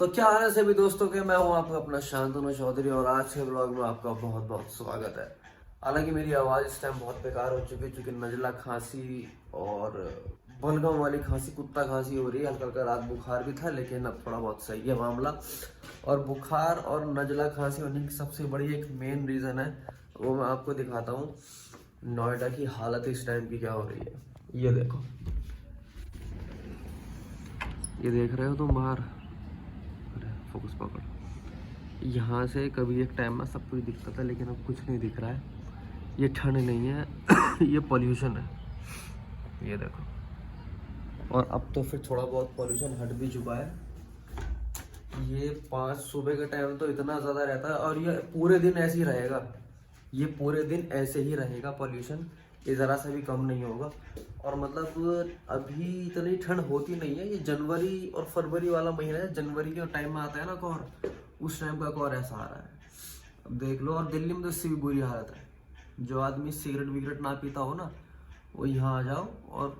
तो क्या हाल है सभी दोस्तों के। मैं हूं आपका अपना शांतनु चौधरी और आज के ब्लॉग में आपका बहुत बहुत स्वागत है। हालांकि मेरी आवाज़ इस टाइम बहुत बेकार हो चुकी है क्योंकि नज़ला खांसी और बलगम वाली खांसी, कुत्ता खांसी हो रही है। हल्का हल्का रात बुखार भी था लेकिन अब थोड़ा बहुत सही है मामला। और बुखार और नज़ला खांसी होने की सबसे बड़ी एक मेन रीज़न है, वो मैं आपको दिखाता हूँ। नोएडा की हालत इस टाइम की क्या हो रही है, ये देखो। ये देख रहे हो तुम बाहर, फोकस पकड़। यहाँ से कभी एक टाइम में सब कुछ दिखता था लेकिन अब कुछ नहीं दिख रहा है। ये ठंड नहीं है ये पॉल्यूशन है, ये देखो। और अब तो फिर थोड़ा बहुत पॉल्यूशन हट भी चुका है। ये 5 सुबह के टाइम तो इतना ज़्यादा रहता है और ये पूरे दिन ऐसे ही रहेगा। ये पूरे दिन ऐसे ही रहेगा पॉल्यूशन, ये ज़रा सा भी कम नहीं होगा। और मतलब अभी इतनी ठंड होती नहीं है। ये जनवरी और फरवरी वाला महीना है, जनवरी के टाइम में आता है ना कोहर, उस टाइम का कोहर ऐसा आ रहा है। अब देख लो। और दिल्ली में तो इससे भी बुरी हालत है। जो आदमी सिगरेट विगरेट ना पीता हो ना, वो यहाँ आ जाओ और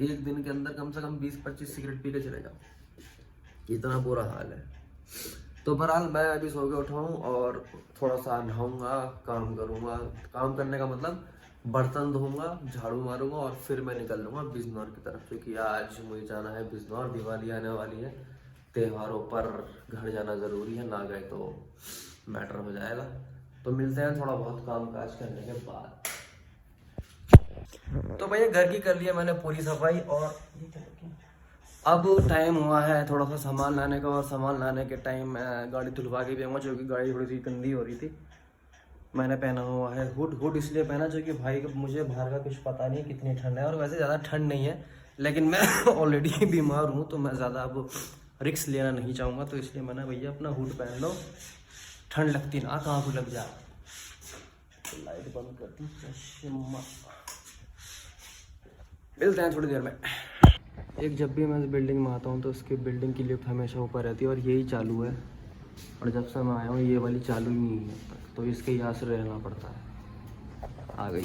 एक दिन के अंदर कम से कम 20-25 सिगरेट पी के चले जाओ, इतना बुरा हाल है। तो बहरहाल मैं अभी सो के उठा हूँ और थोड़ा सा नहाऊंगा, काम करूँगा। काम करने का मतलब बर्तन धोऊंगा, झाड़ू मारूंगा और फिर मैं निकल लूँगा बिजनौर की तरफ, क्योंकि आज मुझे जाना है बिजनौर। दिवाली आने वाली है, त्योहारों पर घर जाना ज़रूरी है, ना गए तो मैटर हो जाएगा। तो मिलते हैं थोड़ा बहुत काम काज करने के बाद। तो भैया घर की कर लिया मैंने पूरी सफाई और अब टाइम हुआ है थोड़ा सा सामान लाने का। और सामान लाने के टाइम मैं गाड़ी धुलवा के भी आऊँगा, जो कि गाड़ी थोड़ी सी गंदी हो रही थी। मैंने पहना हुआ है हुड इसलिए पहना क्योंकि भाई मुझे बाहर का कुछ पता नहीं कितनी ठंड है। और वैसे ज़्यादा ठंड नहीं है लेकिन मैं ऑलरेडी बीमार हूँ, तो मैं ज़्यादा अब रिक्स लेना नहीं चाहूँगा। तो इसलिए मैंने भैया अपना हुड पहन लो, ठंड लगती ना कहाँ को लग जा। तो लाइट बंद कर दी। मिलते हैं थोड़ी देर में। एक जब भी मैं इस बिल्डिंग में आता हूँ तो उसकी बिल्डिंग की लिफ्ट हमेशा ऊपर रहती है और यही चालू है। और जब से मैं आया हूँ ये वाली चालू ही नहीं है अब तक, तो इसके यहाँ से रहना पड़ता है। आ गई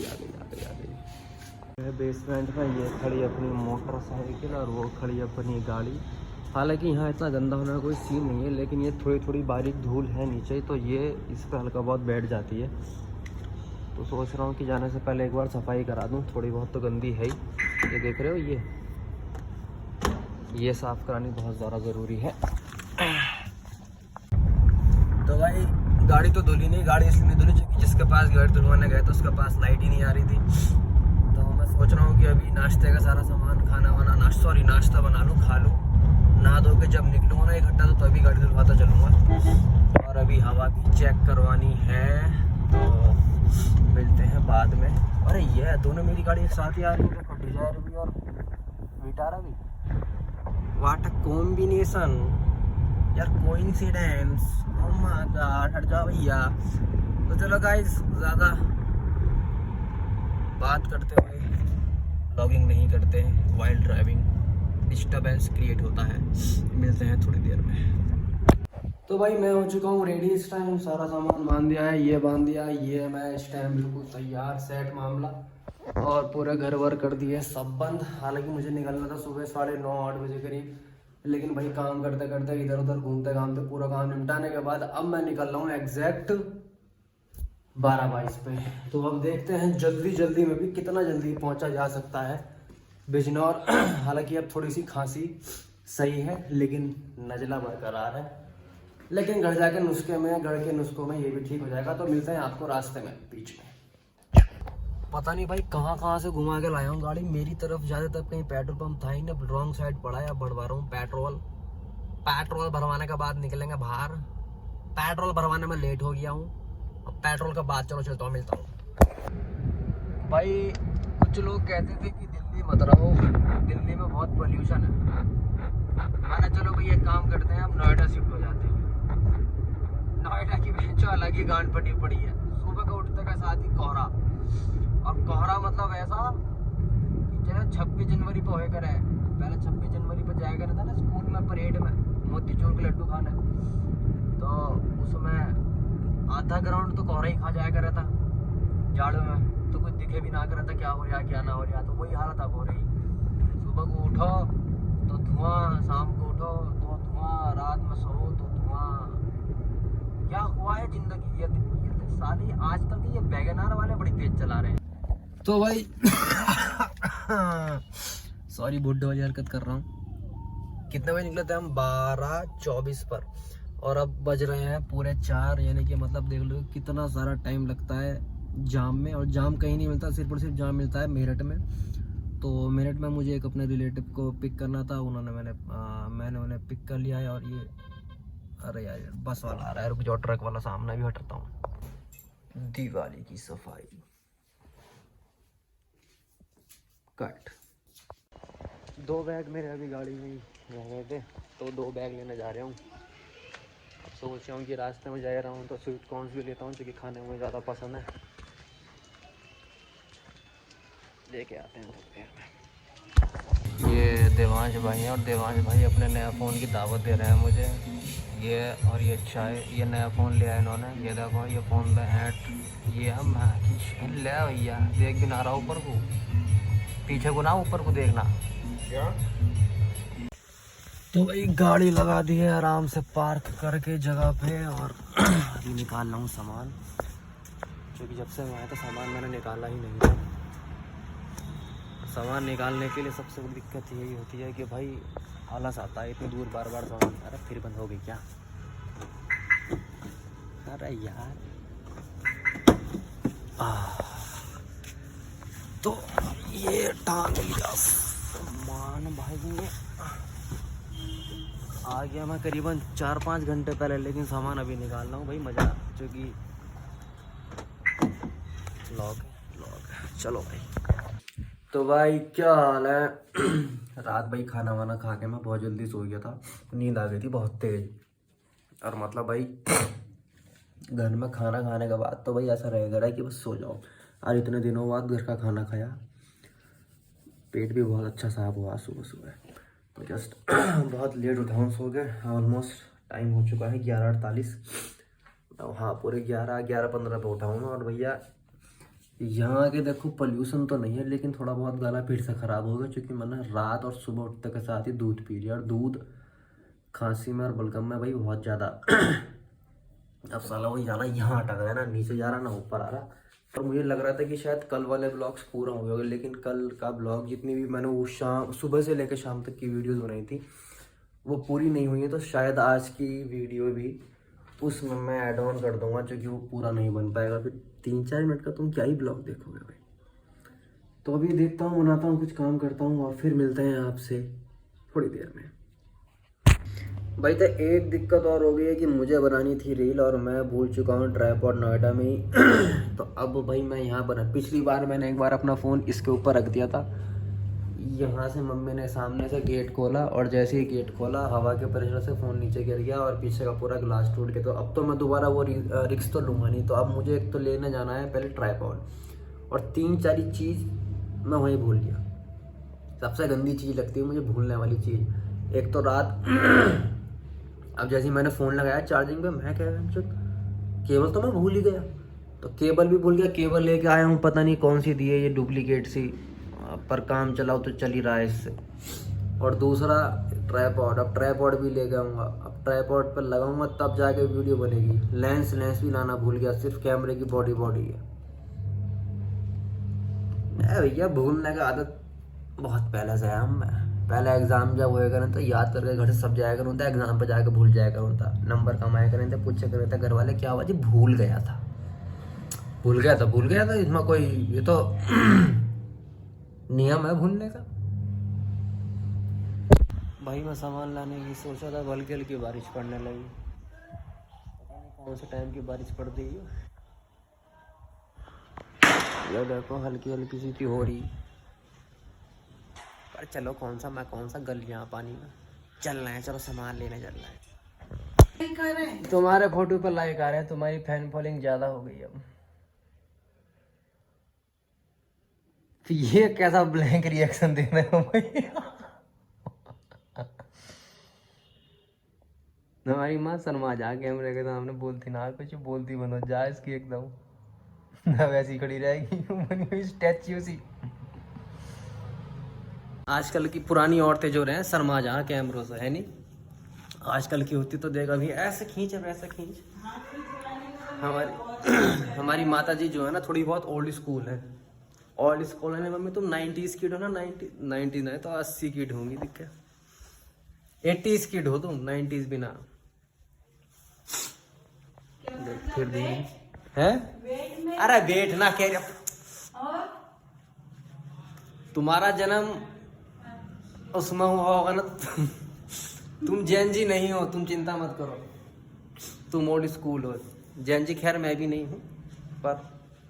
बेसमेंट में ये खड़ी अपनी मोटरसाइकिल और वो खड़ी अपनी गाड़ी। हालांकि यहाँ इतना गंदा होने का कोई सीन नहीं है, लेकिन ये थोड़ी थोड़ी बारीक धूल है नीचे, तो ये इस पर हल्का बहुत बैठ जाती है। तो सोच रहा हूँ कि जाने से पहले एक बार सफाई करा दूँ, थोड़ी बहुत तो गंदी है ही। ये देख रहे हो, ये साफ़ करानी बहुत ज़्यादा ज़रूरी है। तो भाई गाड़ी तो धुली नहीं, गाड़ी इसलिए नहीं धुली क्योंकि जिसके पास गाड़ी धुलवाने गए तो उसके पास लाइट ही नहीं आ रही थी। तो मैं सोच रहा हूँ कि अभी नाश्ते का सारा सामान, नाश्ता बना लूँ, खा लूँ, नहा धो के जब निकलूँगा ना इकट्ठा तो तभी गाड़ी धुलवाता चलूँगा। और अभी हवा भी चेक करवानी है, तो मिलते हैं बाद में। अरे ये दोनों मेरी गाड़ी एक साथ ही आ रही है, डिजायर भी और विटारा भी। व्हाट अ कॉम्बिनेशन यार, कोइंसिडेंस। ओह माय गॉड, हट जाओ भैया। तो चलो गाइस, ज़्यादा बात करते हुए ब्लॉगिंग नहीं करते हैं, वाइल ड्राइविंग डिस्टर्बेंस क्रिएट होता है। मिलते हैं थोड़ी देर में। तो भाई मैं हो चुका हूँ रेडी। इस टाइम सारा सामान बांध दिया है, ये बांध दिया, ये मैं इस टाइम बिल्कुल तैयार, सेट मामला। और पूरे घर वर कर दिए सब बंद। हालांकि मुझे निकलना था सुबह 9:30-8 बजे करीब, लेकिन भाई काम करते करते इधर उधर घूमते घामते पूरा काम निपटाने के बाद अब मैं निकल रहा हूँ एग्जैक्ट 12:22 पे। तो अब देखते हैं जल्दी में भी कितना जल्दी पहुँचा जा सकता है बिजनौर। हालांकि अब थोड़ी सी खांसी सही है लेकिन नज़ला बरकरार है, लेकिन घर जाके घर के नुस्खों में ये भी ठीक हो जाएगा। तो मिलते हैं आपको रास्ते में बीच में। पता नहीं भाई कहाँ से घुमा के लाया हूँ गाड़ी। मेरी तरफ ज़्यादातर कहीं पेट्रोल पंप था ही ना, रॉन्ग साइड पड़ा है। अब भरवा रहा हूँ पेट्रोल भरवाने के बाद निकलेंगे बाहर। पेट्रोल भरवाने में लेट हो गया हूँ, अब पेट्रोल के बाद चलता हूँ, मिलता हूँ। भाई कुछ लोग कहते थे कि दिल्ली मत रहो, दिल्ली में बहुत पोल्यूशन है। मैंने चलो भाई एक काम करते हैं, अब नोएडा शिफ्ट हो जाते हैं। नोएडा की बेंचो अलग ही गांड पटी पड़ी है। सुबह को उठते के साथ ही कोहरा, और कोहरा मतलब ऐसा कि जैसे 26 जनवरी पे होए करे। पहले 26 जनवरी पे जाया करता ना स्कूल में परेड में मोतीचूर के लड्डू खाने, तो उसमें आधा ग्राउंड तो कोहरा ही खा जाया करा था जाड़ों में। तो कुछ दिखे भी ना करा था क्या हो रहा क्या ना हो रहा। तो वही हालत अब हो रही। सुबह को उठो तो धुआं, शाम को उठो तो धुआं, रात में सो तो साले आजकल के ये वैगनआर वाले बड़ी तेज चला रहे हैं। तो भाई सॉरी बुड्ढे वाली हरकत कर रहा हूँ। कितने बजे निकले थे हम? 12:24 पर, और अब बज रहे हैं पूरे 4, यानी कि मतलब देख लो कितना सारा टाइम लगता है जाम में। और जाम कहीं नहीं मिलता, सिर्फ और सिर्फ जाम मिलता है मेरठ में। तो मेरठ में मुझे एक अपने रिलेटिव को पिक करना था, मैंने उन्हें पिक कर लिया है। और ये अरे यार बस वाला आ रहा है, रुक जाओ, ट्रक वाला सामने भी हटता हूँ। दिवाली की सफाई कट। 2 बैग मेरे अभी गाड़ी में ही रह गए थे, तो 2 बैग लेने जा रहा हूँ। अब सोच रहा हूँ कि रास्ते में जा रहा हूँ तो स्वीट कॉर्न्स भी लेता हूँ, क्योंकि खाने में ज़्यादा पसंद है। लेके आते हैं दोपहर में। ये देवांश भाई हैं, और देवांश भाई अपने नया फ़ोन की दावत दे रहे हैं मुझे। ये और ये चाय, ये नया फ़ोन लिया है इन्होंने। ये देखो ये फ़ोन पे ऐड ये हम ले भैया, देख भी ना रहा ऊपर को, पीछे को ना ऊपर को देखना क्या। तो भाई गाड़ी लगा दी है आराम से पार्क करके जगह पे, और अभी निकाल रहा हूँ सामान, क्योंकि जब से मैं आया तो सामान मैंने निकाला ही नहीं था। सामान निकालने के लिए सबसे बड़ी दिक्कत यही होती है कि भाई आलस आता है, इतनी दूर बार बार सामान। अरे फिर बंद हो गई क्या? अरे यार तो ये टांग लिया सामान भाई ने। आ गया मैं करीबन 4-5 घंटे पहले, लेकिन सामान अभी निकाल रहा हूँ भाई, मज़ा, क्योंकि लॉक चलो भाई। तो भाई क्या हाल है? रात भाई खाना वाना खा के मैं बहुत जल्दी सो गया था, नींद आ गई थी बहुत तेज। और मतलब भाई घर में खाना खाने के बाद तो भाई ऐसा रहेगा कि बस सो जाओ। आज इतने दिनों बाद घर का खाना खाया, पेट भी बहुत अच्छा साफ हुआ सुबह सुबह। तो जस्ट बहुत लेट उठा हूँ सो के, ऑलमोस्ट टाइम हो चुका है 11:48। हाँ पूरे 11:15 पे उठा हूँ मैं। और भैया यहाँ के देखो पोल्यूशन तो नहीं है, लेकिन थोड़ा बहुत गला फिर से ख़राब हो गया, क्योंकि मैंने रात और सुबह उठते के साथ ही दूध पी लिया। और दूध खांसी में और बलगम में भाई बहुत ज़्यादा अब साला वही जाना यहाँ अटक रहा है ना, नीचे जा रहा ना ऊपर आ रहा। और मुझे लग रहा था कि शायद कल वाले ब्लॉग्स पूरा हो गए, लेकिन कल का ब्लॉग जितनी भी मैंने वो सुबह से लेकर शाम तक की वीडियोस बनाई थी वो पूरी नहीं हुई है। तो शायद आज की वीडियो भी उसमें मैं ऐड ऑन कर दूंगा, क्योंकि वो पूरा नहीं बन पाएगा। फिर 3-4 मिनट का तुम क्या ही ब्लॉग देखोगे भाई। तो अभी देखता हूँ, बनाता हूँ, कुछ काम करता हूँ, और फिर मिलते हैं आपसे थोड़ी देर में। भाई तो एक दिक्कत और हो गई है कि मुझे बनानी थी रील, और मैं भूल चुका हूँ ट्राइपॉड नोएडा में ही। तो अब भाई मैं यहाँ बना, पिछली बार मैंने एक बार अपना फ़ोन इसके ऊपर रख दिया था, यहाँ से मम्मी ने सामने से गेट खोला, और जैसे ही गेट खोला हवा के प्रेशर से फ़ोन नीचे गिर गया और पीछे का पूरा ग्लास टूट गया। तो अब तो मैं दोबारा वो रिक्स तो लूँगा नहीं। तो अब मुझे एक तो लेने जाना है पहले ट्राइपॉड, और 3-4 चीज़ मैं वहीं भूल गया। सबसे गंदी चीज़ लगती है मुझे भूलने वाली चीज़, एक तो रात अब जैसे मैंने फ़ोन लगाया चार्जिंग पे, मैं कह रहा हूँ केबल तो मैं भूल ही गया। तो केबल भी भूल गया, केबल लेके आया हूँ पता नहीं कौन सी दी है ये डुप्लीकेट सी, पर काम चलाओ तो चल ही रहा है इससे। और दूसरा ट्राइपॉड, अब ट्राइपॉड भी ले जाऊँगा, अब ट्राइपॉड पर लगाऊंगा तब जाके वीडियो बनेगी। लेंस भी लाना भूल गया, सिर्फ कैमरे की बॉडी है। भैया भूलने का आदत बहुत पहले से है हम। पहले एग्ज़ाम जब हुए करें तो याद करके घर से सब जाया करूँ था, एग्ज़ाम पे जाके भूल जाया करूँ था। नंबर कमाया करें थे, पूछा करे थे घर वाले क्या हुआ जी, भूल गया था। इसमें कोई ये तो नियम है भूलने का। भाई मैं सामान लाने की सोचा था, हल्की हल्की बारिश पड़ने लगी, पता नहीं कौन से टाइम की बारिश पड़ रही है। ये देखो हल्की हल्की सी की हो रही, पर चलो कौन सा गल यहाँ पानी में चल रहे हैं। चलो सामान लेने चल रहे हैं। तुम्हारे फोटो पर लाइक आ रहे हैं, तुम्हारी फैन फॉलोइंग ज्यादा हो गई अब। ये कैसा ब्लैंक रिएक्शन दे रहे हो भाई? हमारी माँ शर्मा जा कैमरे के सामने, बोलती ना कुछ, बोलती बनो जा इसकी एकदम ना वैसी खड़ी रहेगी स्टैच्यू सी। आजकल की पुरानी औरतें जो रहे शर्मा जा कैमरों से, है नहीं? आजकल की होती तो देख अभी ऐसे खींच, अब ऐसे खींच। हमारी माता जी जो है ना थोड़ी बहुत ओल्ड स्कूल है। ओल्ड स्कूल है मम्मी, तुम 90s किड हो ना? 90 नहीं तो 80 किड होंगी, दिक्कत 80s किड हो तुम, 90s भी ना। फिर भी है। अरे वेट ना कह रहे, तुम्हारा जन्म उसमें हुआ होगा ना। तुम जैन जी नहीं हो, तुम चिंता मत करो, तुम ओल्ड स्कूल हो। जैन जी खैर मैं भी नहीं हूँ, पर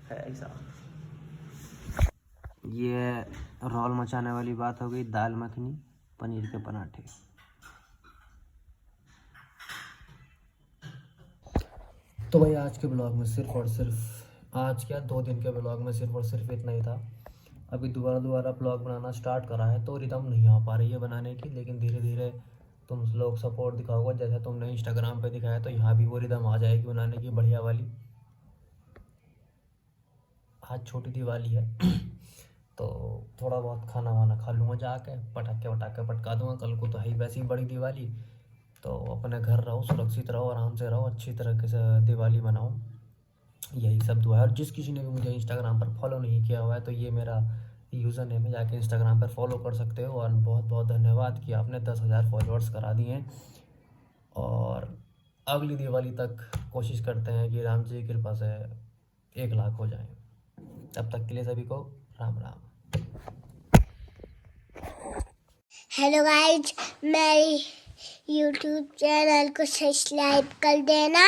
है ऐसा। ये रोल मचाने वाली बात हो गई। दाल मखनी, पनीर के पराठे। तो भाई आज के ब्लॉग में सिर्फ और सिर्फ, आज क्या 2 दिन के ब्लॉग में सिर्फ और सिर्फ इतना ही था। अभी दोबारा ब्लॉग बनाना स्टार्ट करा है तो रिदम नहीं आ पा रही है बनाने की, लेकिन धीरे धीरे तुम लोग सपोर्ट दिखाओगे, जैसे तुमने इंस्टाग्राम पे दिखाया तो यहाँ भी वो रिदम आ जाएगी बनाने की बढ़िया वाली। आज छोटी दिवाली है तो थोड़ा बहुत खाना वाना खा लूँगा जाके, पटाखे वटाखे पटका दूँगा। कल को तो है ही वैसे ही बड़ी दिवाली, तो अपने घर रहो, सुरक्षित रहो, आराम से रहो, अच्छी तरीके से दिवाली मनाओ, यही सब दुआ है। और जिस किसी ने भी मुझे इंस्टाग्राम पर फॉलो नहीं किया हुआ है तो ये मेरा यूज़र नेम है, जाके इंस्टाग्राम पर फॉलो कर सकते हो। और बहुत बहुत धन्यवाद कि आपने 10,000 फॉलोअर्स करा दिए हैं। और अगली दिवाली तक कोशिश करते हैं कि राम जी की कृपा से 1 लाख हो जाए। तब तक के लिए सभी को राम राम। हेलो गाइज, मेरी यूट्यूब चैनल को सब्सक्राइब कर देना।